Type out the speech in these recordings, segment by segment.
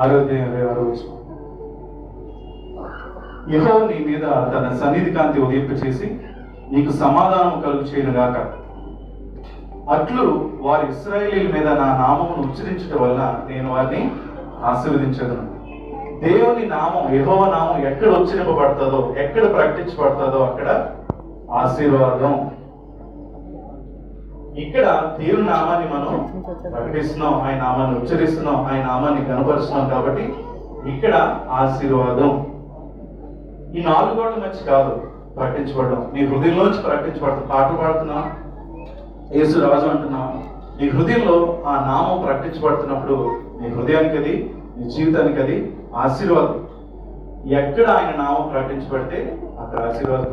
6:26 యెహోవా నీ మీద తన సన్నిధి కాంతి ఉదయింపచేసి నీకు సమాధానం కలుగు చేయనుగాక. అట్లు వారి ఇశ్రాయేలీయుల మీద నా నామమును ఉచ్చరించడం వలన నేను వారిని ఆశీర్వదించదను. దేవుని నామం, యెహోవా నామం ఎక్కడ ఉచ్చరింపబడుతుందో, ఎక్కడ ప్రకటించబడుతుందో అక్కడ ఆశీర్వాదం. ఇక్కడ దేవుని నామాన్ని మనం ప్రకటిస్తున్నాం, ఆయన నామాన్ని ఉచ్చరిస్తున్నాం, ఆయన నామాన్ని కనపరుస్తున్నాం కాబట్టి ఇక్కడ ఆశీర్వాదం. ఈ 4 గోడల మధ్య కాదు ప్రకటించబడడం, నీ హృదయంలోంచి ప్రకటించబడతాం. పాటలు పాడుతున్నా, యేసు రాజు అంటున్నా, నీ హృదయంలో ఆ నామం ప్రకటించబడుతున్నప్పుడు నీ హృదయానికి అది, నీ జీవితానికి అది ఆశీర్వాదం. ఎక్కడ ఆయన నామం ప్రకటించబడితే అక్కడ ఆశీర్వాదం.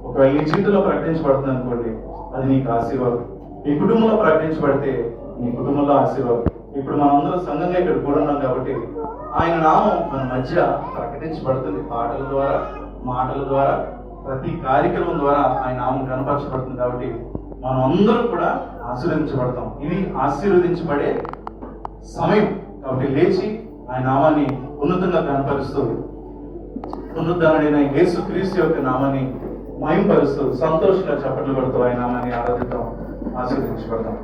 ఒకవేళ నీ జీవితంలో ప్రకటించబడుతుంది అనుకోండి, అది నీకు ఆశీర్వాదం. నీ కుటుంబంలో ప్రకటించబడితే నీ కుటుంబంలో ఆశీర్వాదం. ఇప్పుడు మనందరం సంఘంగా ఇక్కడ కూడున్నాం కాబట్టి ఆయన నామం మన మధ్య ప్రకటించబడుతుంది. పాటల ద్వారా, మాటల ద్వారా, ప్రతి కార్యక్రమం ద్వారా ఆయన నామం కనపరచబడుతుంది. కాబట్టి మనం అందరూ కూడా ఆశీర్వదించబడతాం. ఇది ఆశీర్వదించబడే సమయం. కాబట్టి లేచి ఆయన నామాన్ని ఉన్నతంగా కనపరుస్తూ, పునరుద్ధరణైన యేసుక్రీస్తు యొక్క నామాన్ని మహింపరుస్తూ, సంతోషంగా చప్పట్లు కొడుతూ ఆయన నామాన్ని ఆరాధిద్దాం, ఆశీర్వదించబడతాం.